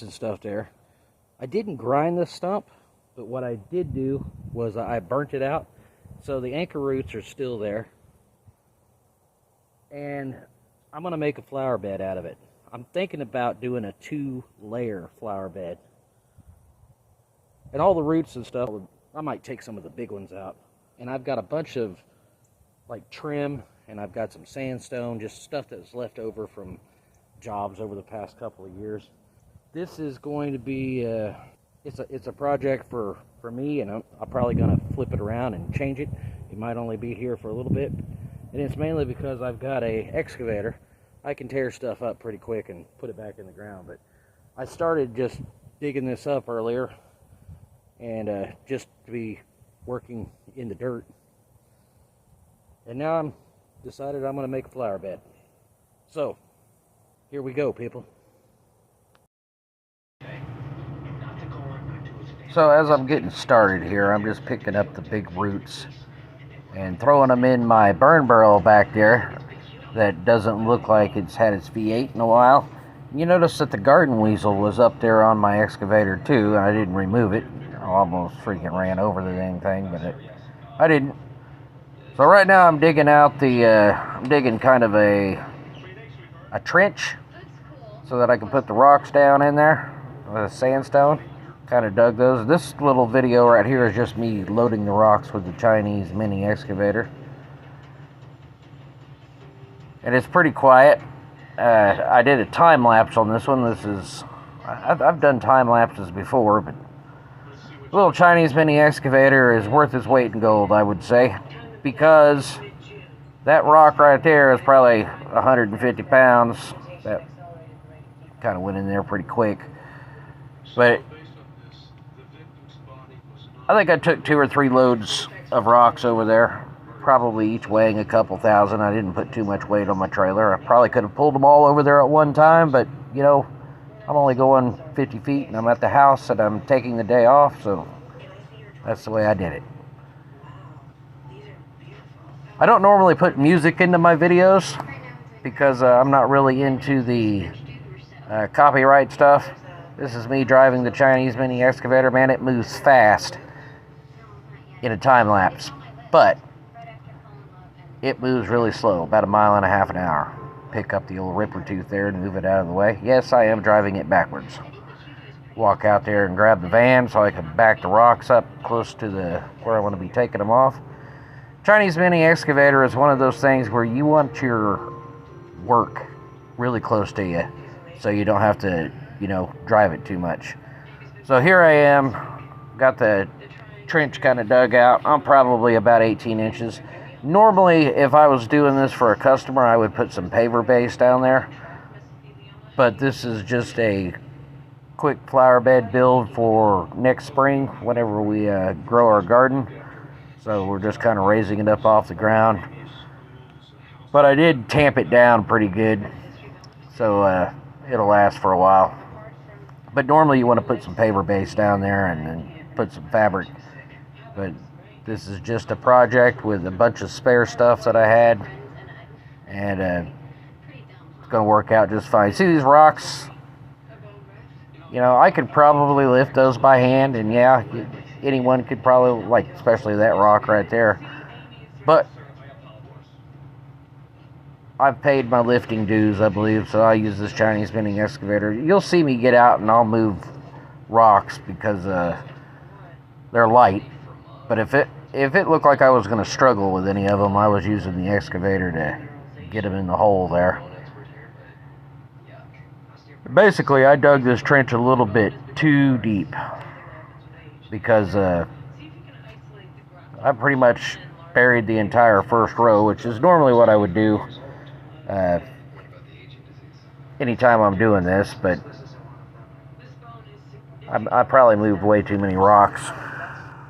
and stuff there. I didn't grind this stump, but what I did do was I burnt it out, so the anchor roots are still there. And I'm going to make a flower bed out of it. I'm thinking about doing a 2-layer flower bed. And all the roots and stuff, I might take some of the big ones out. And I've got a bunch of like trim, and I've got some sandstone, just stuff that's left over from jobs over the past couple of years. This is going to be it's a project for me, and I'm probably going to flip it around and change it. It might only be here for a little bit, and it's mainly because I've got a excavator. I can tear stuff up pretty quick and put it back in the ground, but I started just digging this up earlier, and just to be working in the dirt, and now I'm decided I'm going to make a flower bed. So here we go, people. So as I'm getting started here, I'm just picking up the big roots and throwing them in my burn barrel back there that doesn't look like it's had its V8 in a while. You notice that the garden weasel was up there on my excavator too, and I didn't remove it. I almost freaking ran over the dang thing, but I didn't. So right now I'm digging out I'm digging kind of a trench so that I can put the rocks down in there with sandstone. Kind of dug those. This little video right here is just me loading the rocks with the Chinese mini excavator. And it's pretty quiet. I did a time lapse on this one. I've done time lapses before, but the little Chinese mini excavator is worth its weight in gold, I would say, because that rock right there is probably 150 pounds. That kind of went in there pretty quick. But I think I took 2 or 3 loads of rocks over there, probably each weighing a couple thousand. I didn't put too much weight on my trailer. I probably could have pulled them all over there at one time, but you know, I'm only going 50 feet and I'm at the house and I'm taking the day off, so that's the way I did it. I don't normally put music into my videos because I'm not really into the copyright stuff. This is me driving the Chinese mini excavator. Man, it moves fast in a time lapse, but it moves really slow, about 1.5 miles an hour. Pick up the old ripper tooth there and move it out of the way. Yes, I am driving it backwards. Walk out there and grab the van so I can back the rocks up close to where I want to be taking them off. Chinese mini excavator is one of those things where you want your work really close to you so you don't have to, drive it too much. So here I am, got the trench kind of dug out. I'm probably about 18 inches. Normally, if I was doing this for a customer, I would put some paver base down there. But this is just a quick flower bed build for next spring whenever we grow our garden. So we're just kind of raising it up off the ground. But I did tamp it down pretty good, so it'll last for a while. But normally you want to put some paver base down there and then put some fabric. But this is just a project with a bunch of spare stuff that I had, and it's going to work out just fine. See these rocks? I could probably lift those by hand, and yeah, anyone could probably, especially that rock right there. But I've paid my lifting dues, I believe, so I'll use this Chinese mini excavator. You'll see me get out and I'll move rocks because they're light. But if it looked like I was going to struggle with any of them, I was using the excavator to get them in the hole there. Basically, I dug this trench a little bit too deep because I pretty much buried the entire first row, which is normally what I would do anytime I'm doing this, but I probably moved way too many rocks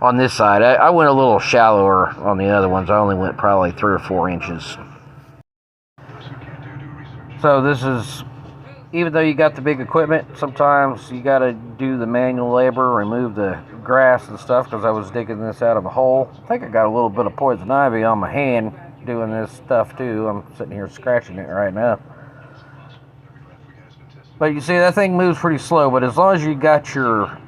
on this side. I went a little shallower on the other ones. I only went probably 3 or 4 inches. So this is, even though you got the big equipment, sometimes you got to do the manual labor, remove the grass and stuff, because I was digging this out of a hole. I think I got a little bit of poison ivy on my hand doing this stuff too. I'm sitting here scratching it right now. But you see, that thing moves pretty slow. But as long as you've got your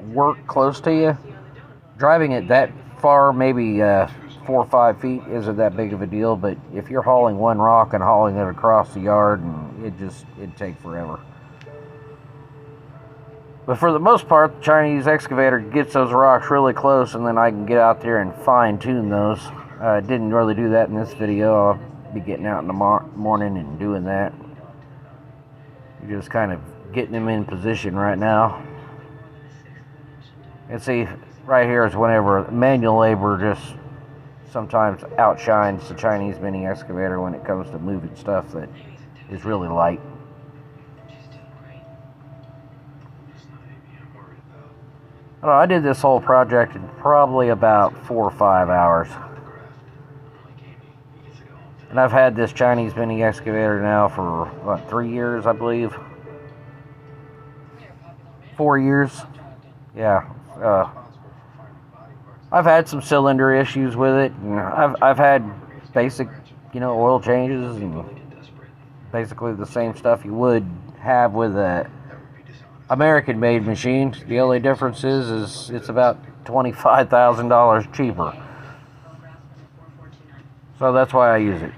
work close to you, driving it that far, maybe 4 or 5 feet, isn't that big of a deal. But if you're hauling one rock and hauling it across the yard, and it'd take forever. But for the most part, the Chinese excavator gets those rocks really close, and then I can get out there and fine-tune those. I didn't really do that in this video. I'll be getting out in the morning and doing that. You're just kind of getting them in position right now. And see, right here is whenever manual labor just sometimes outshines the Chinese mini excavator when it comes to moving stuff that is really light. I did this whole project in probably about 4 or 5 hours. And I've had this Chinese mini excavator now for, what, 3 years, I believe? 4 years? Yeah. I've had some cylinder issues with it. And I've had basic, oil changes and basically the same stuff you would have with a American-made machine. The only difference is it's about $25,000 cheaper. So that's why I use it.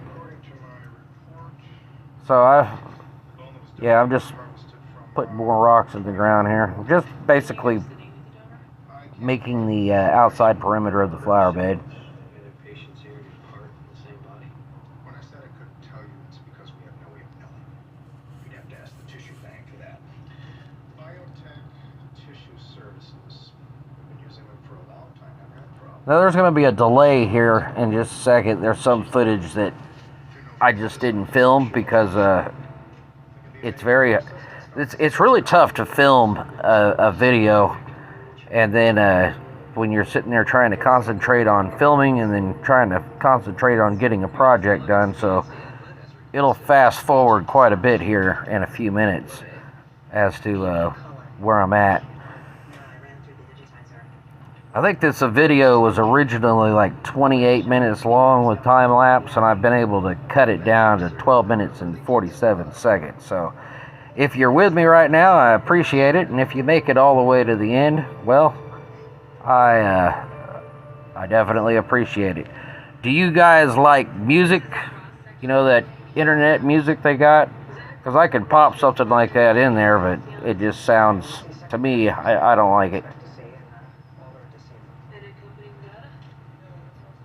So I'm just putting more rocks in the ground here. Just basically making the outside perimeter of the flower bed. Now there's going to be a delay here in just a second. There's some footage that I just didn't film because it's really tough to film a video and then when you're sitting there trying to concentrate on filming and then trying to concentrate on getting a project done. So it'll fast forward quite a bit here in a few minutes as to where I'm at. I think this video was originally like 28 minutes long with time lapse, and I've been able to cut it down to 12 minutes and 47 seconds. So if you're with me right now, I appreciate it, and if you make it all the way to the end, well, I definitely appreciate it. Do you guys like music? That internet music they got? Because I could pop something like that in there, but it just sounds, to me, I don't like it.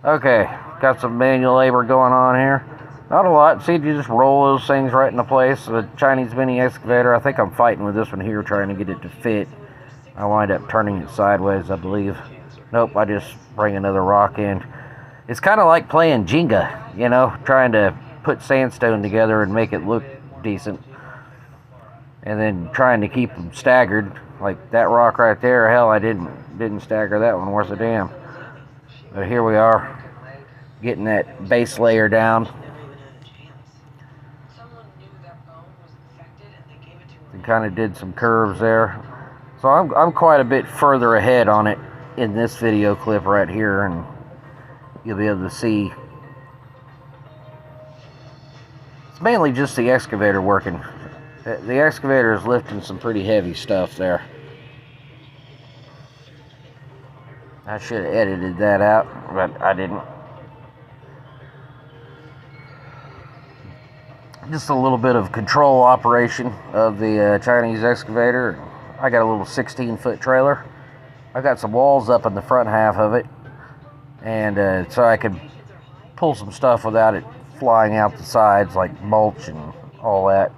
Okay, got some manual labor going on here. Not a lot. See, you just roll those things right into place. The Chinese mini excavator, I think I'm fighting with this one here, trying to get it to fit. I wind up turning it sideways, I believe. Nope, I just bring another rock in. It's kind of like playing Jenga, trying to put sandstone together and make it look decent. And then trying to keep them staggered. Like that rock right there, hell, I didn't stagger that one worth a damn. But here we are, getting that base layer down. And kind of did some curves there. So I'm quite a bit further ahead on it in this video clip right here, and you'll be able to see. It's mainly just the excavator working. The excavator is lifting some pretty heavy stuff there. I should have edited that out, but I didn't. Just a little bit of control operation of the Chinese excavator. I got a little 16-foot trailer. I got some walls up in the front half of it, and so I could pull some stuff without it flying out the sides like mulch and all that.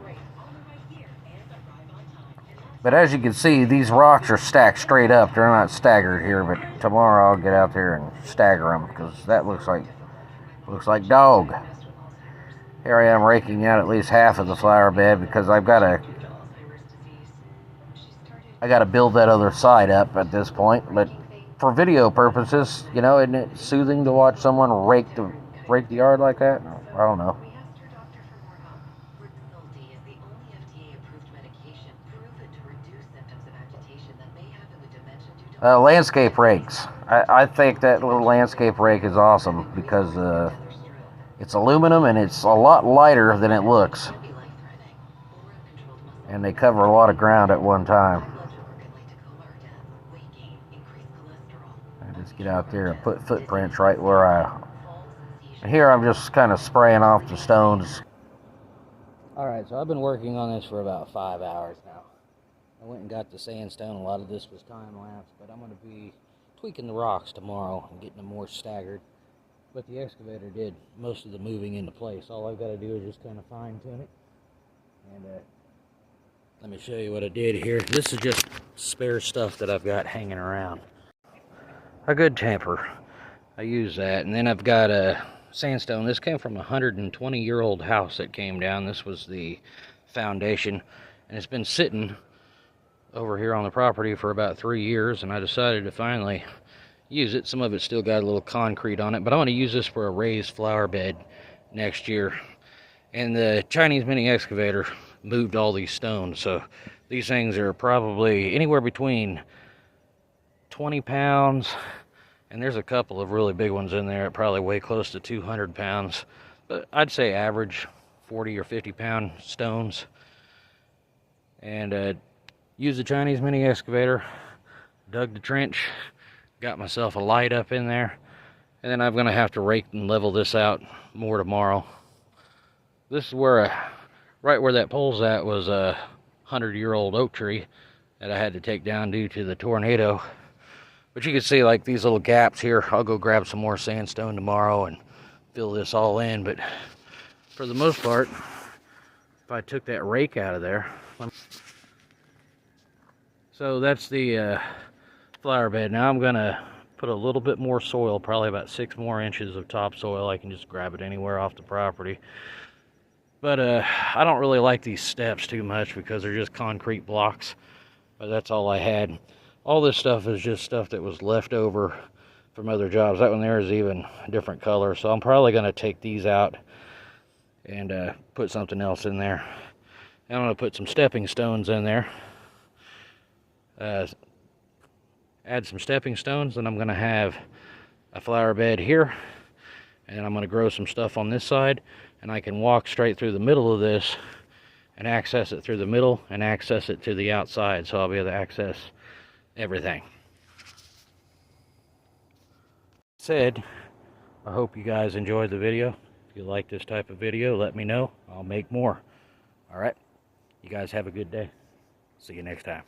But as you can see, these rocks are stacked straight up. They're not staggered here, but tomorrow I'll get out there and stagger them, because that looks like dog. Here I am raking out at least half of the flower bed, because I gotta build that other side up at this point. But for video purposes, isn't it soothing to watch someone rake the yard like that? I don't know. Landscape rakes. I think that little landscape rake is awesome because it's aluminum and it's a lot lighter than it looks. and they cover a lot of ground at one time. I just get out there and put footprints right where here I'm just kind of spraying off the stones. Alright, so I've been working on this for about 5 hours now. I went and got the sandstone. A lot of this was time-lapse, but I'm going to be tweaking the rocks tomorrow and getting them more staggered. But the excavator did most of the moving into place. All I've got to do is just kind of fine-tune it. And let me show you what I did here. This is just spare stuff that I've got hanging around. A good tamper. I use that. And then I've got a sandstone. This came from a 120-year-old house that came down. This was the foundation. And it's been sitting over here on the property for about 3 years, and I decided to finally use it. Some of it's still got a little concrete on it, but I want to use this for a raised flower bed next year. And the Chinese mini excavator moved all these stones, so these things are probably anywhere between 20 pounds, and there's a couple of really big ones in there that probably weigh close to 200 pounds, but I'd say average 40 or 50 pound stones. And used the Chinese mini excavator, dug the trench, got myself a light up in there, and then I'm going to have to rake and level this out more tomorrow. This is where, right where that pole's at was a 100-year-old oak tree that I had to take down due to the tornado. But you can see like these little gaps here. I'll go grab some more sandstone tomorrow and fill this all in, but for the most part, if I took that rake out of there, so that's the flower bed. Now I'm gonna put a little bit more soil, probably about 6 more inches of topsoil. I can just grab it anywhere off the property. But I don't really like these steps too much because they're just concrete blocks. But that's all I had. All this stuff is just stuff that was left over from other jobs. That one there is even a different color. So I'm probably gonna take these out and put something else in there. And I'm gonna put some stepping stones in there. Add some stepping stones, and I'm going to have a flower bed here, and I'm going to grow some stuff on this side, and I can walk straight through the middle of this and access it through the middle and access it to the outside, so I'll be able to access everything. Said, I hope you guys enjoyed the video. If you like this type of video, let me know. I'll make more. Alright, you guys have a good day. See you next time.